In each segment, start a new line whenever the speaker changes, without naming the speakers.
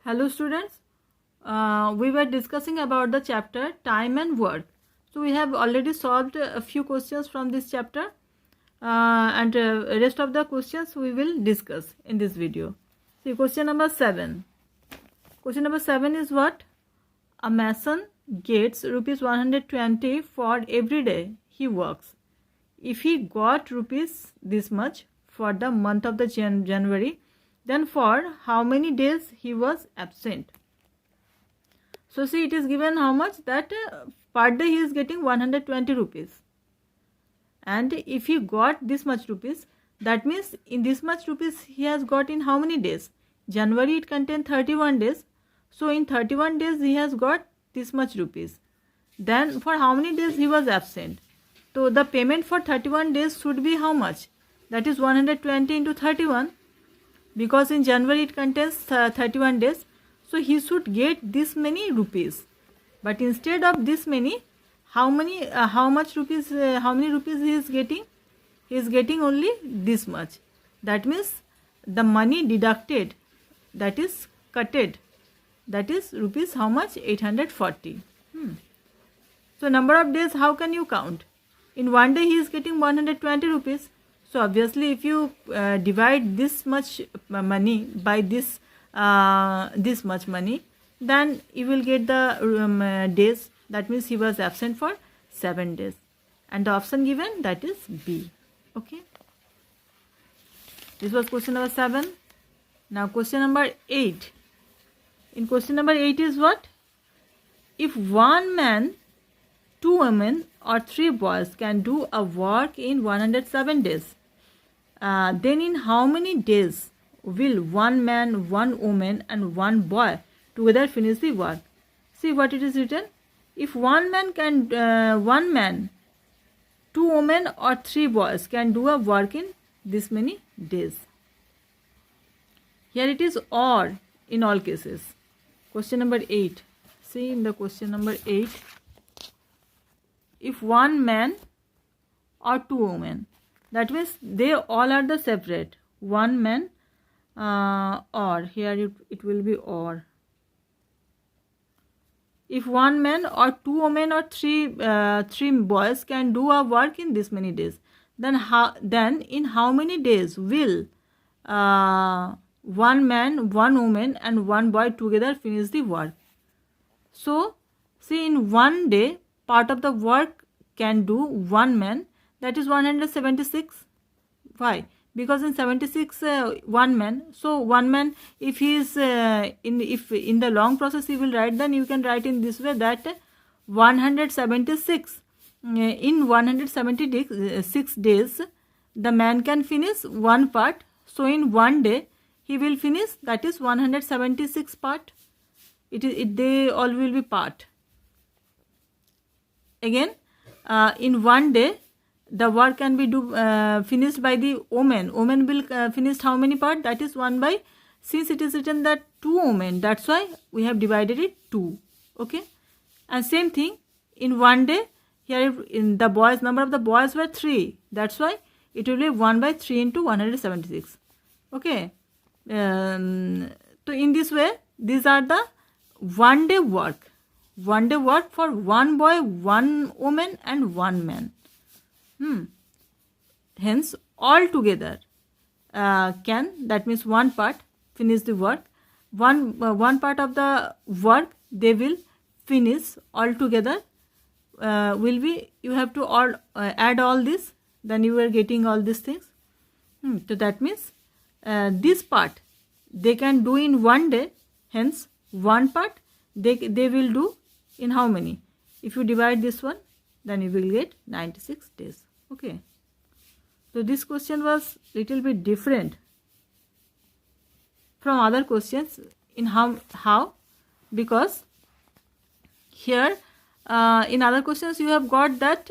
Hello students, we were discussing about the chapter time and work. So we have already solved a few questions from this chapter and rest of the questions we will discuss in this video. See question number 7. Question number 7 is what? A mason gets rupees 120 for every day he works. If he got rupees this much for the month of the January, then for how many days he was absent? So see, it is given how much that per day he is getting 120 rupees. And if he got this much rupees, that means in this much rupees he has got in how many days? January it contains 31 days. So in 31 days he has got this much rupees. Then for how many days he was absent? So the payment for 31 days should be how much? That is 120 into 31. Because in January it contains 31 days, so he should get this many rupees. But instead of this many, how many rupees he is getting? He is getting only this much. That means the money deducted, that is cutted, that is rupees how much? 840. So number of days, how can you count? In one day he is getting 120 rupees. So obviously if you divide this much money by this much money, then you will get the days. That means he was absent for 7 days. And the option given, that is B. Okay. This was question number 7. Now question number 8. In question number 8 is what? If one man, 2 women or 3 boys can do a work in 107 days, then in how many days will 1 man, 1 woman and 1 boy together finish the work? See what it is written. If 1 man, 2 women or 3 boys can do a work in this many days. Here it is or in all cases. Question number 8. See in the question number 8. If 1 man or 2 women, that means they all are the separate. 1 man or here it will be or. If 1 man or 2 women or 3 boys can do a work in this many days, then in how many days will 1 man, 1 woman and 1 boy together finish the work? So see, in one day part of the work can do 1 man, that is 176. Why? Because in 76 1 man. So 1 man, if he is if in the long process he will write, then you can write in this way that 176 in 176 days the man can finish 1 part. So in 1 day he will finish, that is 176 part. They all will be part. Again, in 1 day, the work can be finished by the woman. Woman will finish how many part? That is 1 by, since it is written that 2 women, that's why we have divided it 2. Okay. And same thing, in 1 day, here in the boys, number of the boys were 3. That's why it will be 1 by 3 into 176. Okay. So in this way, these are the 1 day work. 1 day work for 1 boy, 1 woman and 1 man. Hence all together can, that means 1 part finish the work. One part of the work they will finish all together. Will be, you have to all add all this, then you are getting all these things. So that means this part they can do in 1 day. Hence 1 part they will do in how many? If you divide this one, then you will get 96 days. Okay. So this question was little bit different from other questions in how because here in other questions you have got that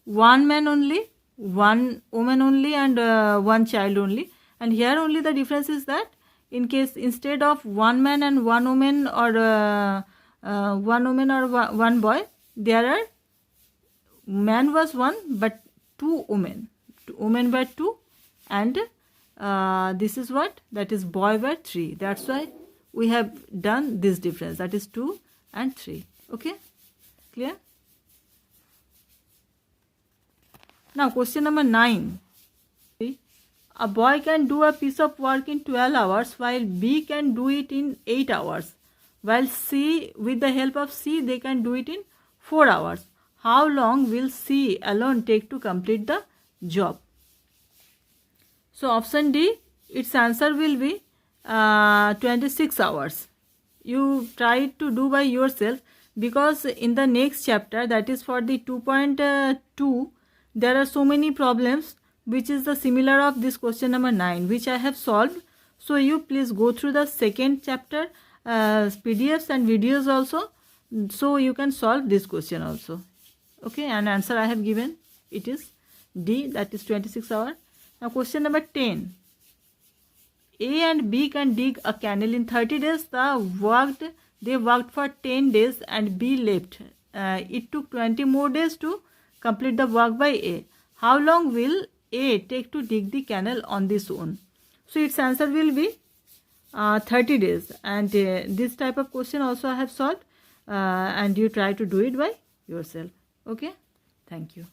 1 man only, 1 woman only and 1 child only, and here only the difference is that in case instead of 1 man and 1 woman or 1 woman or 1 boy, there are man was 1 but 2 women. Women were 2 and this is what? That is boy were 3. That's why we have done this difference, that is 2 and 3. Okay, clear? Now question number 9. A boy can do a piece of work in 12 hours while B can do it in 8 hours. While C, with the help of C, they can do it in 4 hours. How long will C alone take to complete the job? So option D, its answer will be 26 hours. You try to do by yourself, because in the next chapter, that is for the 2.2, there are so many problems which is the similar of this question number 9, which I have solved. So you please go through the second chapter PDFs and videos also, so you can solve this question also. Okay, and answer I have given, it is D, that is 26 hours. Now question number 10. A and B can dig a canal in 30 days. They worked for 10 days and B left. It took 20 more days to complete the work by A. How long will A take to dig the canal on this own? So its answer will be 30 days. And this type of question also I have solved, and you try to do it by yourself. Okay, thank you.